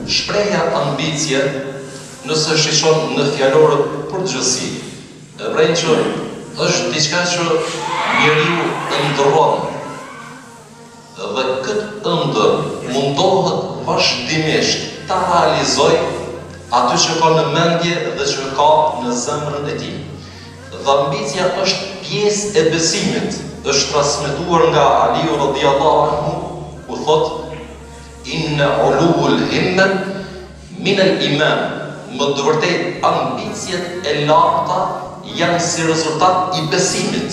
Shprehja ambicie, nëse shishon në fjalorët përgjithësi, e vren që është diçka që njeriu ndron. Dhe këtë ëndër mundohet vazhdimisht ta realizoj aty që ka në mendje dhe që ka në zemrën e tij. Dhe ambicia është pjesë e besimit, është transmetuar nga Aliu radhiyallahu anhu, ku thot: "Inna uluul himma min al-iman." Më të vërtetë ambiciet e larta janë si rezultat i besimit.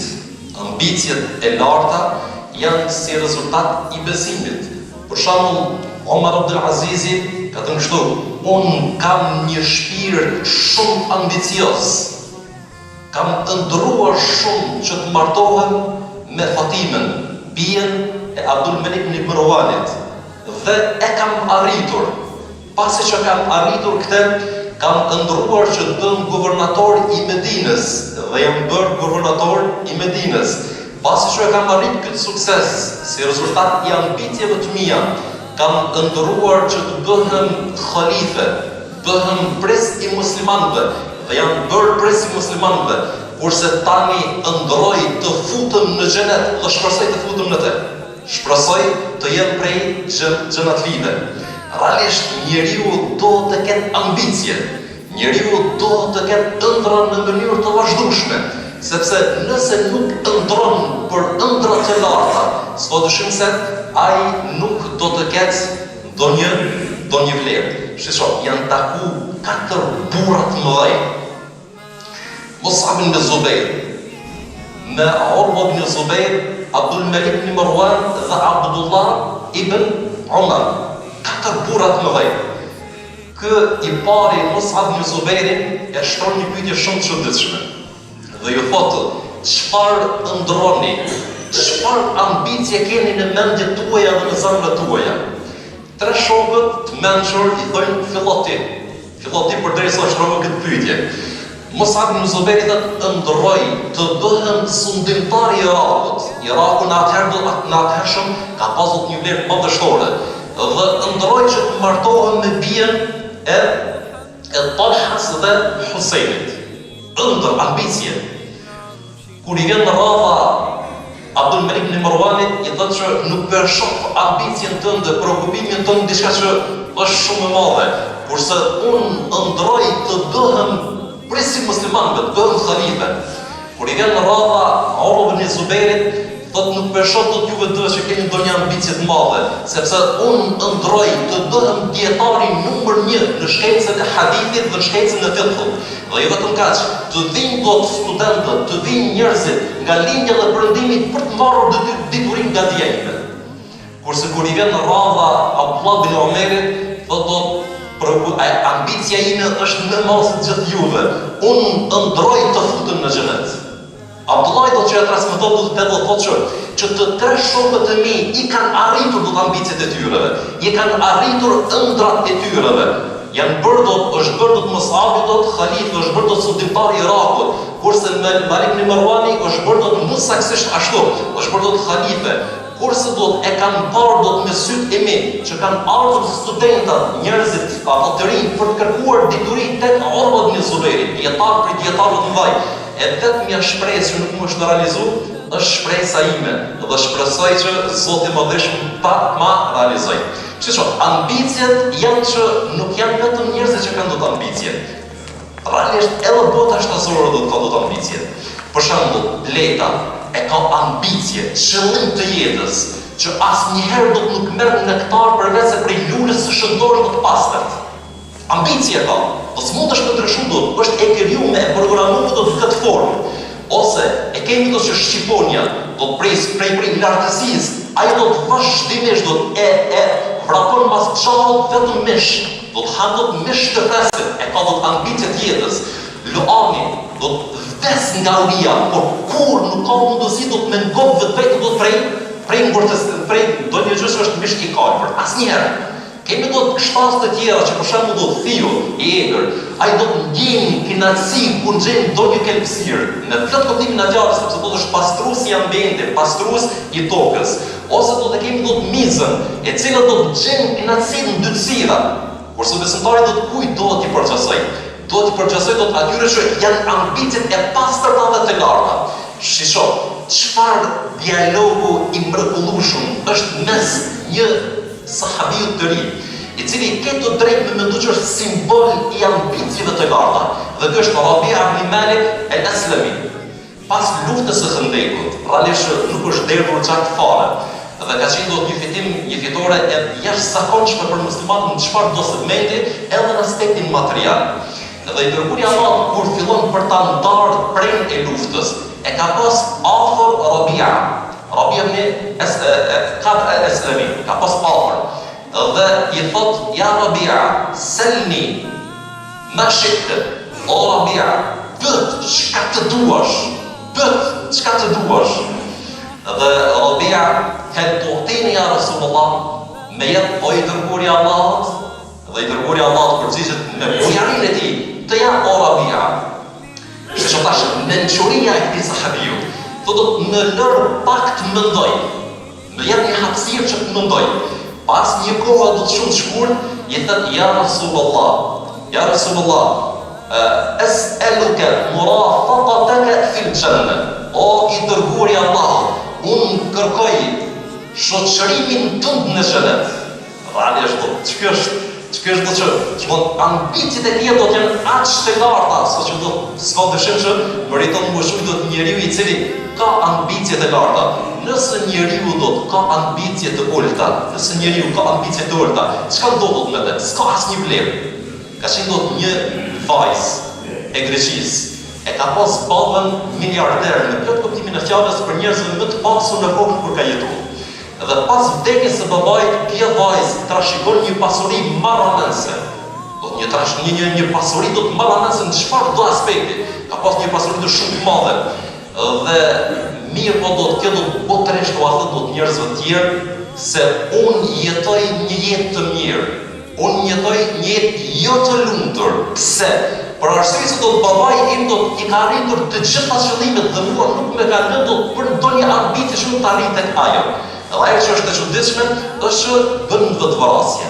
Ambiciet e larta janë si rezultat i besimit. Për shembull, Omar Abdul Azizi ka thënë kështu: "Unë kam një shpirt shumë ambicioz. Kam ndruar shumë që të martohem me Fatimen, bijen e Abdul Malik ibn Marwanit, dhe e kam arritur. Pasi që kam arritur këtë, kam ndruar që të bëm guvernator i Medinës dhe jam bërë guvernator i Medinës. Pasi që kam arrit këtë sukses, si rezultat i ambicieve të mia, kam ndruar që të bëhem khalife, bëhem pres i muslimanëve dhe jam bërë pres i muslimanëve, kurse tani ndroj të futem në xhenet dhe shpresoj të futem në të. Shpresoj të jem prej xhenatlive." Realisht njeriu do të ketë ambicie, njeriu do të ketë ëndra në mënyrë të vazhdueshme, sepse nëse nuk ëndron për ëndra të larta, s'padyshim se ai nuk do të ketë ndonjë vlerë. Shishon, janë taku 4 burra të mëdhenj. Mus'ab ibn Zubair, me Urwa ibn Zubair, Abdul Malik ibn Marwan dhe Abdullah ibn Umar. 4 burra të mëdhenj. Kë i pari Mus'ab ibn Zubairin e shtron një pyetje shumë të çuditshme. Dhe ju thotë: "Çfarë ndroni? Çfarë ambicie keni në mendjet tuaja dhe në zemrat tuaja?" 3 shokët të mençur i thonë: "Filloti." Filloti përderisa shtroi këtë pyetje. Mus'ab ibn Zubairi thotë: "Ndroj të bëhem sundimtar i Irakut." Iraku në atëhershëm ka pasur një vlerë madhështore. Dhe ndroj që të martohem me bijen e Talhas dhe Husejnit. Ëndër, ambicie. Kur i vjen në radha Abdul Malik ibn Marwanit, i thotë që nuk përshoh ambicien tënde, preokupimin tënd diçka që është shumë e madhe, kurse unë ndroj të bëhem presi muslimanëve, të bëhem khalife. Kur i vjen në radha Urwa ibn Zubairit, thotë nuk përshoh të juve dhe që keni ndonjë ambicie të madhe, sepse unë ndroj të bëhem dietari numër 1 në shkencën e hadithit dhe në shkencën e fiqhut. Dhe jo vetëm kaq, të vinë dot studentët, të vinë njerëzit nga lindja dhe perëndimi për të marrur diturinë nga djegme. Kurse kur i vjen në radha Abdullah bin Umerit, thotë ambicia ime është më e madhe se gjithë juve. Unë ndroj të futem në xhenet. Abdullah do që e transmeton do të thotë që të 3 shokët e mi i kanë arritur do të ambicet e tyreve, i kanë arritur ëndrat e tyreve. Është bërë do të Mus'abi do të khalife, është bërë do të sundimtar i Irakut, kurse Malik ibn Marwani është bërë do të musaksisht ashtu, është bërë do të khalife. Kurse do të e kanë parë do të me sytë e mi, që kanë ardhur studentat, njerëzit, apo të rinj për të kërkuar dituri tek Urwa ibn Zubairi, dietar për dietarët të mëdhenj. E vetmja shpresë që nuk më është realizuar është shpresa ime dhe shpresoj që Zoti i Madhëshëm ma realizoj. Shishon, ambicjet janë që nuk janë vetëm njerëzit që kanë do të ambicje. Realisht edhe bota shtazore do të ka do të ambicje. Për shembull, Leta e ka ambicje, qëllim të jetës, që asnjëherë do të nuk merr nektar përveç se prej lulës së shëndosh do të pastërt. Ambicie ka, po s'mund të ndryshu dot, është e krijuar e programuar do të këtë formë. Ose e kemi do që Shqiponia do të prej lartësisë, ai do të vazhdimisht do të vrapon mas çavut vetëm mish, do të hanë do të mish të freskët, e ka do të ambicet jetës. Luani do të vdes nga uria, por kur nuk ka mundësi do të mengop vetë do të prej do një gjë që është mish i kalpër, asnjëherë. Kemi do të shtas të tjera që për shembull do të thiu i egër, ai do të ndjejnë kënaqësi kur gjen ndonjë kelpsir. Në plot kuptimin e fjalës, sepse do të është pastrues i ambientit, pastrues i tokës. Ose do të kemi do të mizën, e cila do të gjen kënaqësi në ndërtësira. Kurse besimtari do të kujt do t'i përgjasoj? Do t'i përgjasoj do të atyre që janë ambicet e pastërta dhe të larta. Shisho, çfarë dialogu i mrekullueshëm është mes një sahabiu të ri, i cili ke të drejtë me mendu që është simbol i ambicieve të larta. Dhe ky është Rabia ibn Malik al-Aslami. Pas luftës së Khandekut, realisht nuk është derdhur çakt fare. Dhe ka qenë një fitim, një fitore e jashtëzakonshme për muslimanët në çfarë do segmenti, edhe në aspektin material. Dhe i dërguari i Allahut kur fillon për ta ndarë prejnë e luftës, e ka pas afër Rabia ibn al-Aslami, ka pas afër. Dhe i thot, ja Rabia, selni, ma shi'ta, o Rabia, pët çka të duash, çka të duash. Dhe Rabia ka tu'tini ja Rasulullah, me jetë o i dërguari i Allahut, dhe i dërguari i Allahut përgjigjet me bujarinë e tij, të ja o Rabia. Se që tash, mençuria e këtij sahabiu, thotë në lër pak të mendoj, më jep një hapësirë që të mendoj. Pas një kohë do të shumë të shkurt, i thët, ja Rasulullah, es'aluka murafaqataka fil janna. O i dërguari i Allahut, unë kërkoj shoqërimin tënd në xhenet. Realisht do ç'ky është do të ambicit e tij do të jenë aq të larta, sa që do s'ka dyshim që meriton më shumë do të njeriu i cili ka ambicie të larta. Nëse njeriu do të ka ambicie të ulta, çka ndodhet me të? S'ka asnjë vlerë. Ka qenë do të një vajzë e Greqisë, e ka pas babën miliarder në plot kuptimin e fjalës për njerëzve më të pasur në kokë kur ka jetuar. Dhe pas vdekjes së babait, kjo vajzë trashëgon një pasuri marrënëse. Një pasuri do të marrënëse në çfarë do aspekti. Ka pas një pasuri të shumë të madhe. Dhe mirë po do të kjo do të botërisht do të njerëzve të tjerë se unë jetoj një jetë të mirë. Unë jetoj një jetë jo të lumtur. Pse? Për arsye se do të babai im do të i ka arritur të gjitha qëllimet dhe mua nuk më ka lënë do të për ndonjë ambicie shumë të arrit tek ajo. Dhe ajo që është e çuditshme është që bën vetvrasje.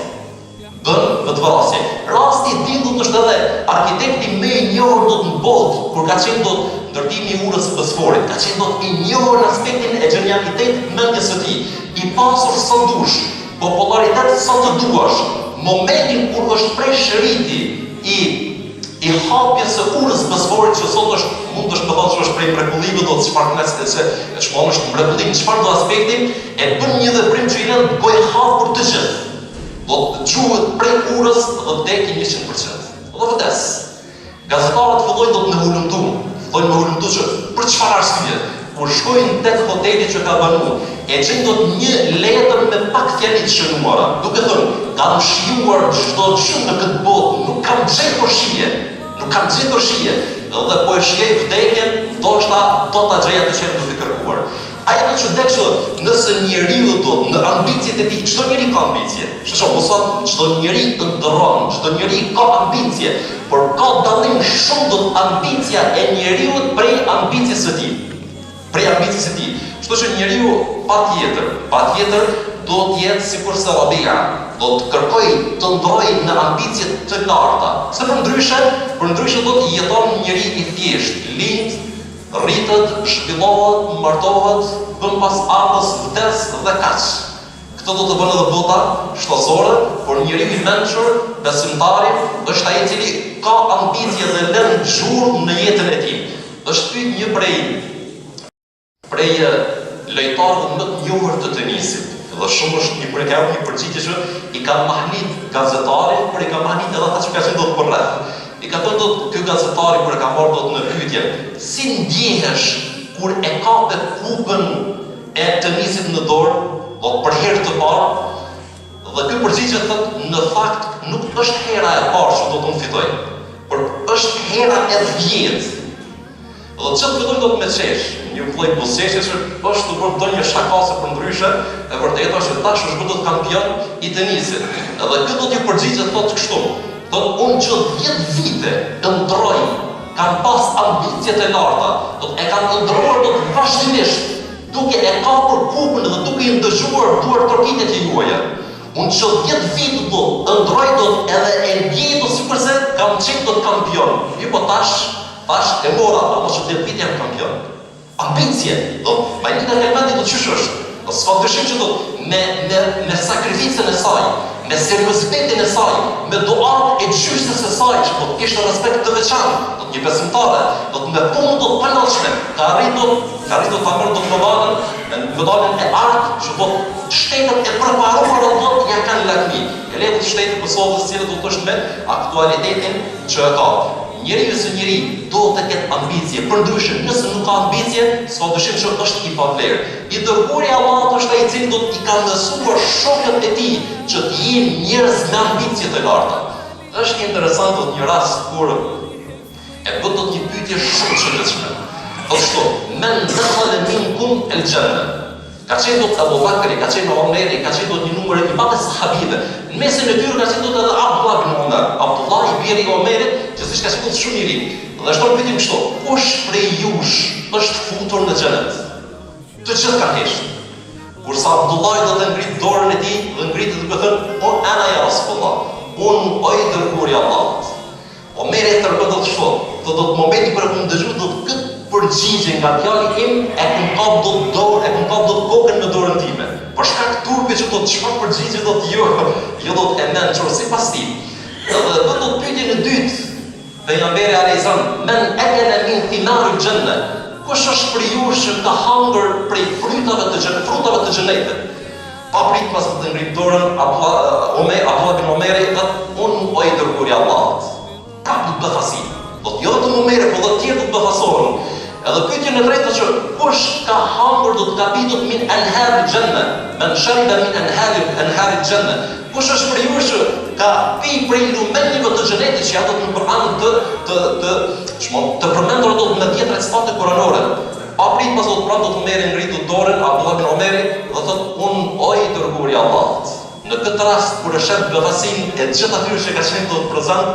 Rasti i tillë është edhe arkitekti më i njohur do të në botë kur ka qenë do ndërtimi i urës së Bosforit, ka qenë do të i njohur në aspektin e genialitetit mendjes së tij, i pasur sa dush, popularitet sa të duash. Momentin kur është prej shëriti i hapjes së urës së Bosforit që sot është mund të thotë që është prej mrekullive do të çfarë nëse e shmon është mrekullim çfarë do aspekti e bën një veprim që i lën bëj hapur të gjithë. Do të quhet prej urës dhe vdekin 100%. Do vdes. Gazetarët fillojnë do të më hulumtu që për çfarë arsye? Kur shkojnë tek hoteli që ka banuar, e gjejnë do të një letër me pak fjali të shënuara, duke thënë, kam shijuar çdo gjë në këtë botë, nuk kam gjetur shije, dhe po e shijej vdekjen, ndoshta do ta gjej atë që do të kërkuar. Ajo që dhe që nëse njeriu do në ambicjet e tij, çdo njeri ka ambicie. Shoh, po thon, çdo njeri ndron, çdo njeri ka ambicie, por ka dallim shumë do ambicia e njeriu prej ambicjes së tij. Kështu që njeriu patjetër do të jetë sikurse Rabia, do të kërkoj të ndrojë në ambicie të larta. Se përndryshe do të jeton njeri i thjesht, lind, rritet, shpillohet, martohet, bën pas ardhës, vdes dhe kaq. Këtë do të bënë edhe bota shtazore, por njeriu i mençur, besimtari, është ai i cili ka ambicie dhe lën zhurmë në jetën e tij. Është pyet një prej lojtarëve më të njohur të tenisit. Dhe shumë është një përgjigje që i ka mahnit gazetari, por i ka mahnit edhe ata që ka qenë do të përreth. I ka thënë ky gazetari kur e ka marrë do të në pyetje, si ndjehesh kur e kape kupën e tenisit në dorë, do për herë të parë, dhe ky përgjigje thotë në fakt nuk është hera e parë që do të fitoj, por është hera e 10. Dhe që të filloj do të me qesh, një vëllai buzëqeshje që është të bërë ndonjë shakase për ndryshe, e vërteta është që tash është bërë kampion i tenisit. Edhe këtë do t'ju përgjigjet thotë kështu. Thotë unë që 10 vite ndroj, kam pas ambicjet e larta, e kam ndruar do të vazhdimisht, duke e kapur kupën dhe duke i ndëgjuar duar trokitet e juaja. Unë që 10 vite do të ndroj do edhe e ndjej do si përse kam qenë do të kampion. Jo po tash e mora, ama që 10 vite jam kampion. Ambicie, do ma një në helmeti do të qysh është. Do s'ka dyshim që do me sakrificën e saj, me seriozitetin e saj, me doart e gjysës e saj, që do të kishte respekt të veçantë, do të një besimtare, do të me punë do të panallshme, ka arritur ta merr do të medaljen e artë, që do shtetet e përparuara do të ja kanë lakmi. E le të shtetit Kosovës, cilët do të është me aktualitetin që e ka. Njeriu se njeri do të ketë ambicie, përndryshe, nëse nuk ka ambicie, s'ka dyshim që është i pavlerë. I dërguari i Allahut është ai i cili do t'i ka mësuar shokët e tij që të jenë njerëz me ambicie të larta. Është interesant do një rast kur e bën do një pyetje shumë të çuditshme. Do të men dakhala minkum el-janna. Ka qenë do të Abu Bakri, ka qenë Omeri, ka qenë do një numër i madh sahabive. Në mesin e tyre ka qenë do edhe Abdullah ibn Umar, Abdullah i biri i Omerit, që ka qenë shumë i ri. Dhe ashtu pyetëm kështu, kush prej jush është futur në xhenet? Të gjithë kanë hesht. Kurse Abdullah do të ngrit dorën e tij dhe ngritet duke thënë, "O ana ya Rasulullah, unë o i dërguari i Allahut." Omeri tërkon do të thotë, do të momenti kur e dëgjoj do të përgjigje nga djali im e kum kap do të dorë, e kum kap do të kokën në dorën time. Për shkak të turpit që do të çfarë përgjigje do të jo do të e men çor sipas tij. Edhe do të pyetjen e dytë. Pejgamberi alayhis salam, "Men akala min thimar al-janna?" Kush është për ju që ka hangër prej frutave të xhenetit? Pa prit pas të ngrit dorën Abdullah ibn Omeri, unë o i dërguari i Allahut. Ka befasi. Do të jo të Omeri, po do të tjerë do të befasohen. Edhe pyetjen e tretë që kush ka hangër do të kapitur min anhar al-janna, man shariba min anhar al-janna. Kush është për ju që ka pi prej lumenjve të xhenetit që janë në Kur'an të përmendur do në 10 recitate kuranore. Pa prit pas do të pranë do të merrë ngritur dorën Abdullah ibn Omeri dhe thotë unë o i dërguari i Allahut. Në këtë rast kur e shef befasin e gjithë atyre që ka qenë do të prezant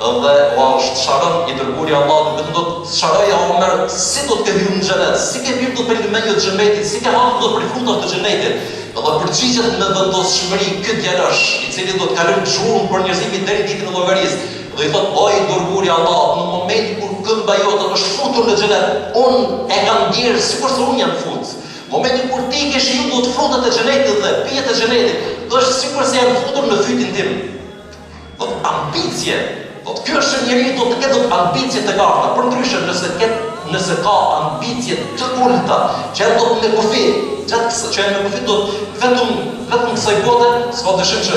dhe është sharon i dërguari i Allahut, vetëm do të sharoja Omer si do të ke hyrë në xhenet, si ke hyrë do të lumenjve të xhenetit, si ke hangër do të frutave të xhenetit. Dhe përgjigjet me vendosshmëri ky djalosh, i cili do të kalojë zhurmë për njerëzimin deri ditën e llogarisë. Dhe i thot, o i dërguari i Allahut, në momentin kur këmba jote është futur në xhenet, unë e kam ndjerë sikurse unë jam fut. Momentin kur ti ke shijuar do të frutat e xhenetit dhe pijet e xhenetit, do është sikurse janë futur në fytin tim. Do të ambicie. Do të ky është njeriu do të ketë ambicie të larta, përndryshe nëse ka ambicie të ulta, që do të me kufi, që me kufi do vetëm kësaj bote, s'ka dyshim që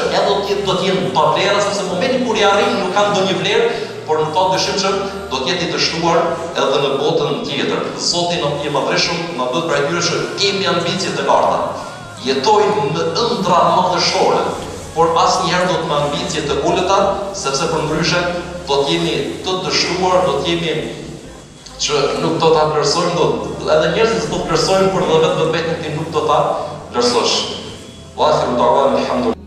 do të jenë pa vlera, sepse momentin kur i arrin nuk kanë ndonjë vlerë, por nuk ka dyshim që do të jetë i dështuar edhe në botën tjetër. Zoti i Madhreshëm na bëhet për atyre që kemi ambicie të larta. Jetojmë në ëndra madhështore, por asnjëherë do të me ambicie të ulëta, sepse përndryshe do të jemi të dështuar, do të jemi që nuk do ta vlerësojmë, edhe njerëzit do të vlerësojnë, por edhe vetëm ti nuk do ta vlerësosh. Allahu ta'ala alhamdulillah.